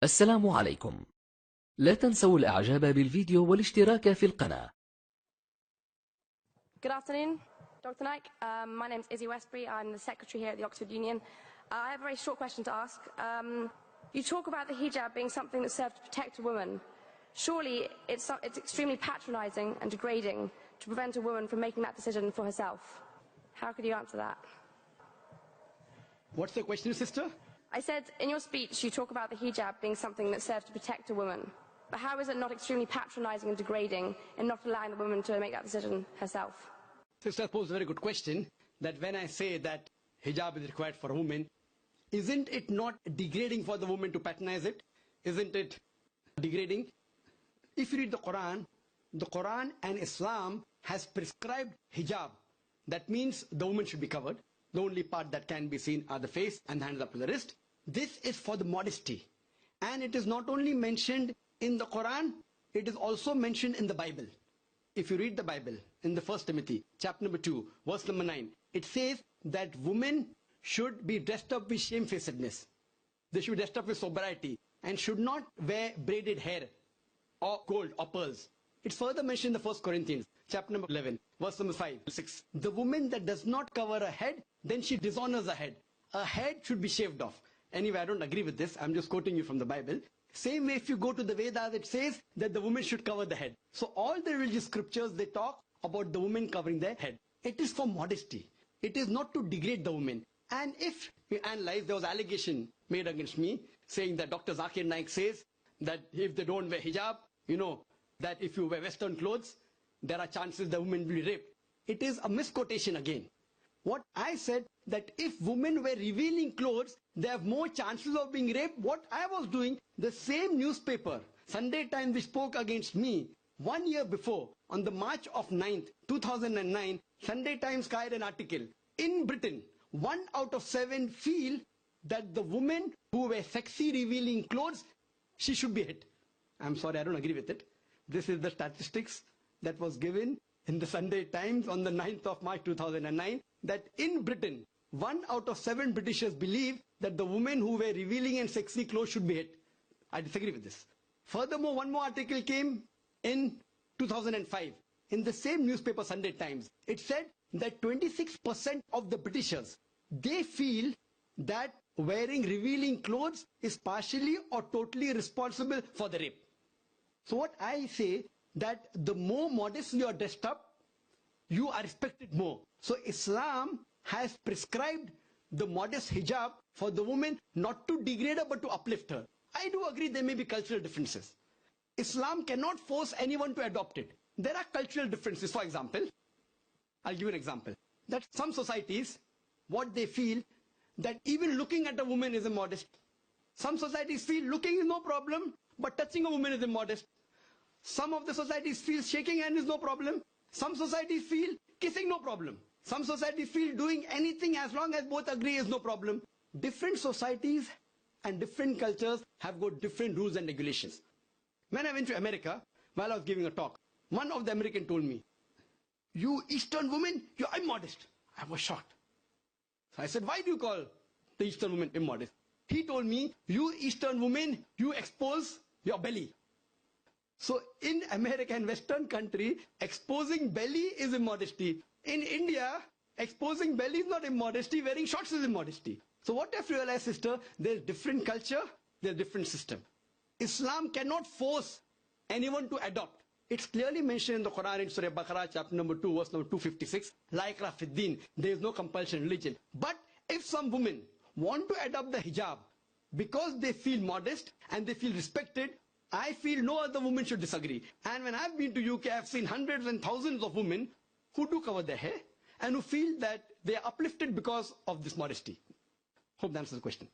السلام عليكم. لا تنسوا الإعجاب بالفيديو والاشتراك في القناة. Good afternoon, Dr. Naik. My name is Izzy Westbury. I'm the secretary here at the Oxford Union. I have a very short question to ask. You talk about the hijab being something that serves to protect a woman. Surely it's extremely patronizing and degrading to prevent a woman from making that decision for herself. How could you answer that? What's the question, sister? I said, in your speech, you talk about the hijab being something that serves to protect a woman. But how is it not extremely patronizing and degrading in not allowing the woman to make that decision herself? Sister posed a very good question, that when I say that hijab is required for a woman, isn't it not degrading for the woman to patronize it? Isn't it degrading? If you read the Quran and Islam has prescribed hijab. That means the woman should be covered. The only part that can be seen are the face and the hands up to the wrist. This is for the modesty. And it is not only mentioned in the Quran, it is also mentioned in the Bible. If you read the Bible, in the 1 Timothy, chapter number 2, verse number 9, it says that women should be dressed up with shamefacedness. They should be dressed up with sobriety and should not wear braided hair or gold or pearls. It's further mentioned in the 1 Corinthians, chapter number 11, verse number 5, 6. The woman that does not cover her head, then she dishonors her head. Her head should be shaved off. Anyway, I don't agree with this. I'm just quoting you from the Bible. Same way, if you go to the Vedas, it says that the woman should cover the head. So all the religious scriptures, they talk about the woman covering their head. It is for modesty. It is not to degrade the woman. And if we analyze, there was an allegation made against me saying that Dr. Zakir Naik says that if they don't wear hijab, you know, that if you wear Western clothes, there are chances the woman will be raped. It is a misquotation again. What I said, that if women wear revealing clothes, they have more chances of being raped. What I was doing, the same newspaper, Sunday Times, which spoke against me 1 year before, on the March of 9th, 2009, Sunday Times carried an article. In Britain, 1 out of 7 feel that the women who wear sexy revealing clothes, she should be hit. I'm sorry, I don't agree with it. This is the statistics that was given in the Sunday Times on the 9th of March 2009, that in Britain, 1 out of 7 Britishers believe that the women who wear revealing and sexy clothes should be hit. I disagree with this. Furthermore, one more article came in 2005 in the same newspaper, Sunday Times. It said that 26% of the Britishers, they feel that wearing revealing clothes is partially or totally responsible for the rape. So what I say, that the more modest you are dressed up, you are respected more. So Islam has prescribed the modest hijab for the woman, not to degrade her but to uplift her. I do agree there may be cultural differences. Islam cannot force anyone to adopt it. There are cultural differences. For example, I'll give you an example. That some societies, what they feel, that even looking at a woman is immodest. Some societies feel looking is no problem, but touching a woman is immodest. Some of the societies feel shaking hand is no problem. Some societies feel kissing no problem. Some societies feel doing anything as long as both agree is no problem. Different societies and different cultures have got different rules and regulations. When I went to America, while I was giving a talk, one of the Americans told me, "You Eastern women, you're immodest." I was shocked. So I said, "Why do you call the Eastern women immodest?" He told me, "You Eastern women, you expose your belly." So in America and Western country, exposing belly is immodesty. In India, exposing belly is not immodesty, wearing shorts is immodesty. So what I've realized, sister, there's different culture, there's different system. Islam cannot force anyone to adopt. It's clearly mentioned in the Quran in Surah Baqarah, chapter number 2, verse number 256, La ikraha fid din, there is no compulsion in religion. But if some women want to adopt the hijab because they feel modest and they feel respected, I feel no other woman should disagree. And when I've been to UK, I've seen hundreds and thousands of women who do cover their hair and who feel that they are uplifted because of this modesty. Hope that answers the question.